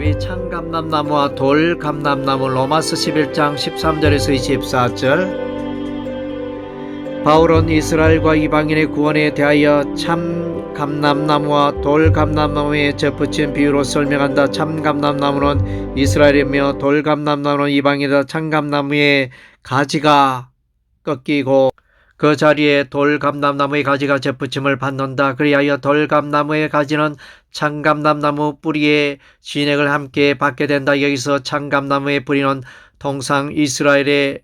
하나님이 참감람나무와 돌감람나무 로마서 11장 13절에서 24절. 바울은 이스라엘과 이방인의 구원에 대하여 참감람나무와 돌감람나무에 접붙인 비유로 설명한다. 참감람나무는 이스라엘이며 돌감람나무는 이방인이다. 참감나무의 가지가 꺾이고 그 자리에 돌감람나무의 가지가 접붙임을 받는다. 그리하여 돌감나무의 가지는 참감람나무 뿌리의 진액을 함께 받게 된다. 여기서 참감나무의 뿌리는 통상 이스라엘의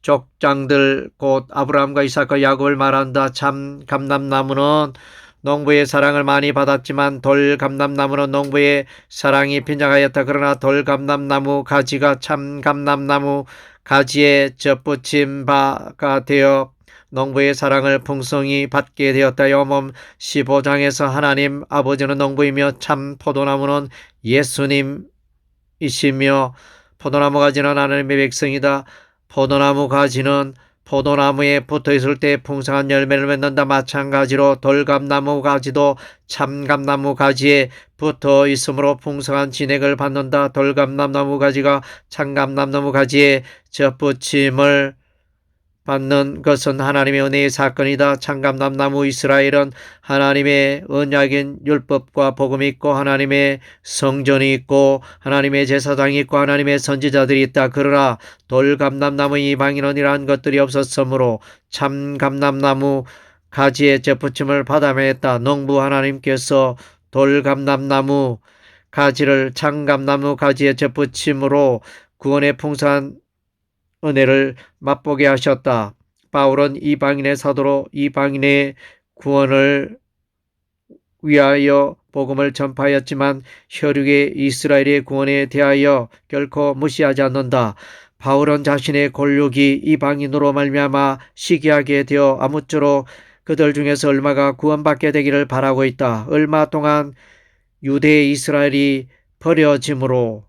족장들 곧 아브라함과 이삭과 야곱을 말한다. 참감람나무는 농부의 사랑을 많이 받았지만 돌감람나무는 농부의 사랑이 빈약하였다. 그러나 돌감람나무 가지가 참감람나무 가지에 접붙임 바가 되어 농부의 사랑을 풍성히 받게 되었다. 요한복음 15장에서 하나님 아버지는 농부이며 참 포도나무는 예수님이시며 포도나무 가지는 하나님의 백성이다. 포도나무 가지는 포도나무에 붙어있을 때 풍성한 열매를 맺는다. 마찬가지로 돌감나무 가지도 참감나무 가지에 붙어 있으므로 풍성한 진액을 받는다. 돌감나무 가지가 참감나무 가지에 접붙임을 받는 것은 하나님의 은혜의 사건이다. 참감람나무 이스라엘은 하나님의 언약인 율법과 복음이 있고 하나님의 성전이 있고 하나님의 제사장이 있고 하나님의 선지자들이 있다. 그러나 돌감람나무 이방인은 이러한 것들이 없었으므로 참감람나무 가지에 접붙임을 받아야 했다. 농부 하나님께서 돌감람나무 가지를 참감나무 가지에 접붙임으로 구원의 풍성한 은혜를 맛보게 하셨다. 바울은 이방인의 사도로 이방인의 구원을 위하여 복음을 전파하였지만 혈육의 이스라엘의 구원에 대하여 결코 무시하지 않는다. 바울은 자신의 골육이 이방인으로 말미암아 시기하게 되어 아무쪼록 그들 중에서 얼마가 구원받게 되기를 바라고 있다. 얼마 동안 유대 이스라엘이 버려짐으로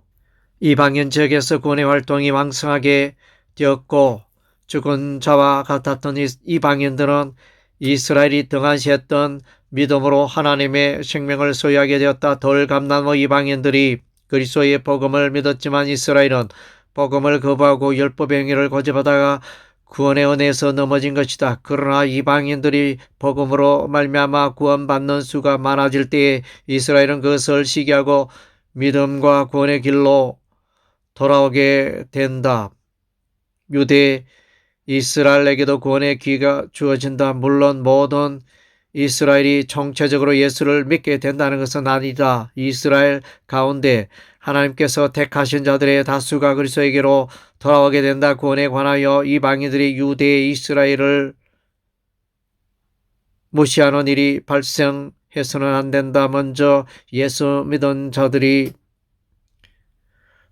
이방인 지역에서 구원의 활동이 왕성하게 되었고 죽은 자와 같았던 이방인들은 이스라엘이 등한시했던 믿음으로 하나님의 생명을 소유하게 되었다. 돌감나무 이방인들이 그리스도의 복음을 믿었지만 이스라엘은 복음을 거부하고 율법의 행위를 고집하다가 구원의 은혜에서 넘어진 것이다. 그러나 이방인들이 복음으로 말미암아 구원받는 수가 많아질 때에 이스라엘은 그것을 시기하고 믿음과 구원의 길로 돌아오게 된다. 유대 이스라엘에게도 구원의 기회가 주어진다. 물론 모든 이스라엘이 총체적으로 예수를 믿게 된다는 것은 아니다. 이스라엘 가운데 하나님께서 택하신 자들의 다수가 그리스도에게로 돌아오게 된다. 구원에 관하여 이방인들이 유대 이스라엘을 무시하는 일이 발생해서는 안 된다. 먼저 예수 믿은 자들이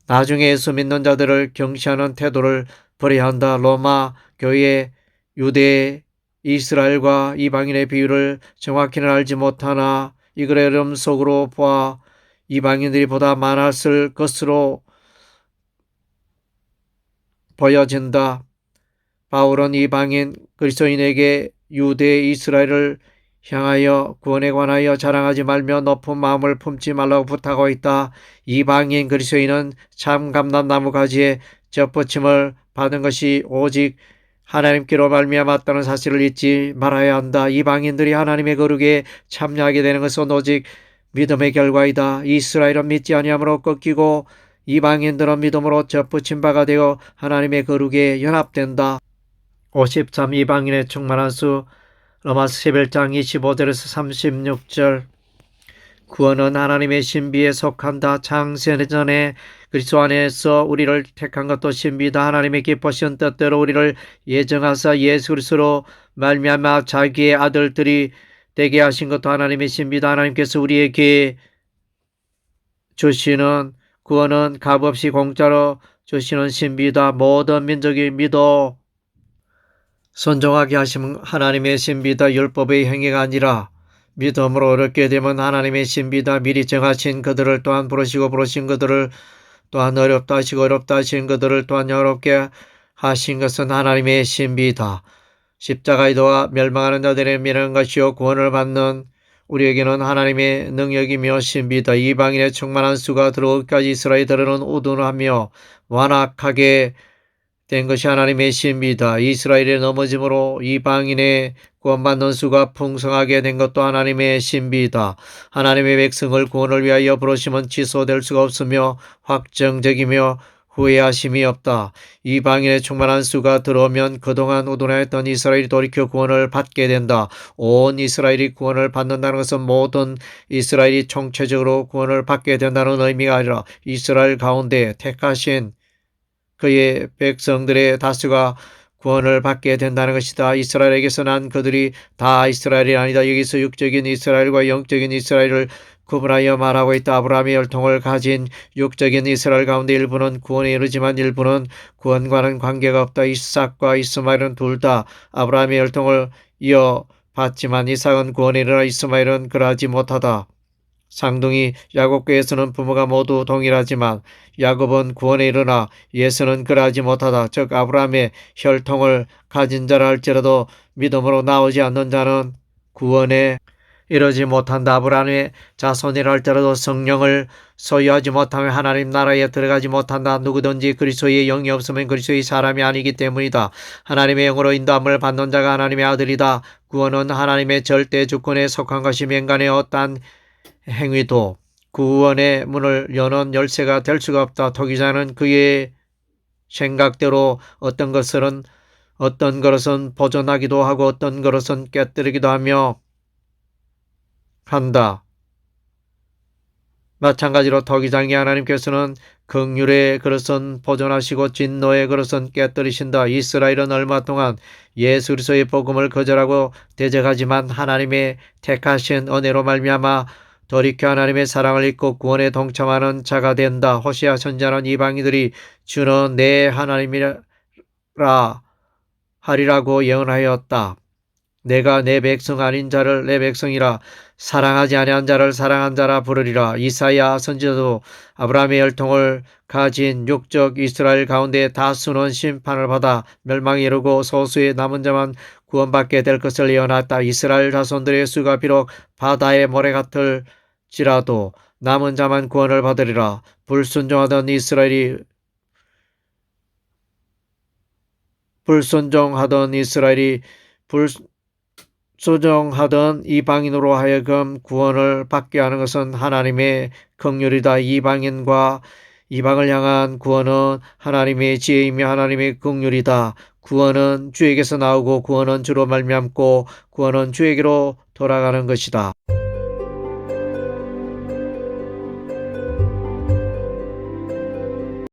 나중에 예수 믿는 자들을 경시하는 태도를 버려야 한다. 로마 교회 유대 이스라엘과 이방인의 비율을 정확히는 알지 못하나 이걸 흐름 속으로 보아 이방인들이 보다 많았을 것으로 보여진다. 바울은 이방인 그리스도인에게 유대 이스라엘을 향하여 구원에 관하여 자랑하지 말며 높은 마음을 품지 말라고 부탁하고 있다. 이방인 그리스도인은 참감람나무 가지에 접붙임을 받은 것이 오직 하나님께로 말미암았다는 사실을 잊지 말아야 한다. 이방인들이 하나님의 거룩에 참여하게 되는 것은 오직 믿음의 결과이다. 이스라엘은 믿지 아니함으로 꺾이고 이방인들은 믿음으로 접붙임 바가 되어 하나님의 거룩에 연합된다. 53. 이방인의 충만한 수 로마서 11장 25절에서 36절. 구원은 하나님의 신비에 속한다. 창세전에 그리스도 안에서 우리를 택한 것도 신비다. 하나님의 기쁘신 뜻대로 우리를 예정하사 예수 그리스도로 말미암아 자기의 아들들이 되게 하신 것도 하나님의 신비다. 하나님께서 우리에게 주시는 구원은 값없이 공짜로 주시는 신비다. 모든 민족이 믿어 순종하게 하시면 하나님의 신비다. 율법의 행위가 아니라 믿음으로 얻게 되면 하나님의 신비다. 미리 정하신 그들을 또한 부르신 그들을 또한 어렵다 하시고 어렵다 하신 그들을 또한 어렵게 하신 것은 하나님의 신비다. 십자가에 도와 멸망하는 자들을 미는 것이요 구원을 받는 우리에게는 하나님의 능력이며 신비다. 이방인의 충만한 수가 들어오기까지 이스라엘들은 우둔하며 완악하게 된 것이 하나님의 신비다. 이스라엘의 넘어짐으로 이방인의 구원받는 수가 풍성하게 된 것도 하나님의 신비다. 하나님의 백성을 구원을 위하여 부르심은 취소될 수가 없으며 확정적이며 후회하심이 없다. 이방인의 충만한 수가 들어오면 그동안 우둔하였던 이스라엘이 돌이켜 구원을 받게 된다. 온 이스라엘이 구원을 받는다는 것은 모든 이스라엘이 총체적으로 구원을 받게 된다는 의미가 아니라 이스라엘 가운데 택하신 그의 백성들의 다수가 구원을 받게 된다는 것이다. 이스라엘에게서 난 그들이 다 이스라엘이 아니다. 여기서 육적인 이스라엘과 영적인 이스라엘을 구분하여 말하고 있다. 아브라함의 혈통을 가진 육적인 이스라엘 가운데 일부는 구원에 이르지만 일부는 구원과는 관계가 없다. 이삭과 이스마엘은 둘 다 아브라함의 혈통을 이어받지만 이삭은 구원에 이르나 이스마엘은 그러하지 못하다. 쌍둥이 야곱교에서는 부모가 모두 동일하지만 야곱은 구원에 이르나 예수는 그러하지 못하다. 즉 아브라함의 혈통을 가진 자라 할지라도 믿음으로 나오지 않는 자는 구원에 이르지 못한다. 아브라함의 자손이라 할지라도 성령을 소유하지 못하면 하나님 나라에 들어가지 못한다. 누구든지 그리스도의 영이 없으면 그리스도의 사람이 아니기 때문이다. 하나님의 영으로 인도함을 받는 자가 하나님의 아들이다. 구원은 하나님의 절대 주권에 속한 것이며 인간의 어떠한 행위도 구원의 문을 여는 열쇠가 될 수가 없다. 토기자는 그의 생각대로 어떤 그릇은 보존하기도 하고 어떤 그릇은 깨뜨리기도 한다. 마찬가지로 토기장이 하나님께서는 긍휼의 그릇은 보존하시고 진노의 그릇은 깨뜨리신다. 이스라엘은 얼마 동안 예수 그리스도의 복음을 거절하고 대적하지만 하나님의 택하신 은혜로 말미암아 돌이켜 하나님의 사랑을 잊고 구원에 동참하는 자가 된다. 호시아 선지자는 이방인들이 주는 내 하나님이라 하리라고 예언하였다. 내가 내 백성 아닌 자를 내 백성이라 사랑하지 아니한 자를 사랑한 자라 부르리라. 이사야 선지자도 아브라함의 혈통을 가진 육적 이스라엘 가운데 다수는 심판을 받아 멸망에 이르고 소수의 남은 자만 구원받게 될 것을 예언하였다. 이스라엘 자손들의 수가 비록 바다의 모래 같을지라도 남은 자만 구원을 받으리라. 불순종하던 불순종하던 이방인으로 하여금 구원을 받게 하는 것은 하나님의 긍휼이다. 이방인과 이방을 향한 구원은 하나님의 지혜이며 하나님의 긍휼이다. 구원은 주에게서 나오고 구원은 주로 말미암고 구원은 주에게로 돌아가는 것이다.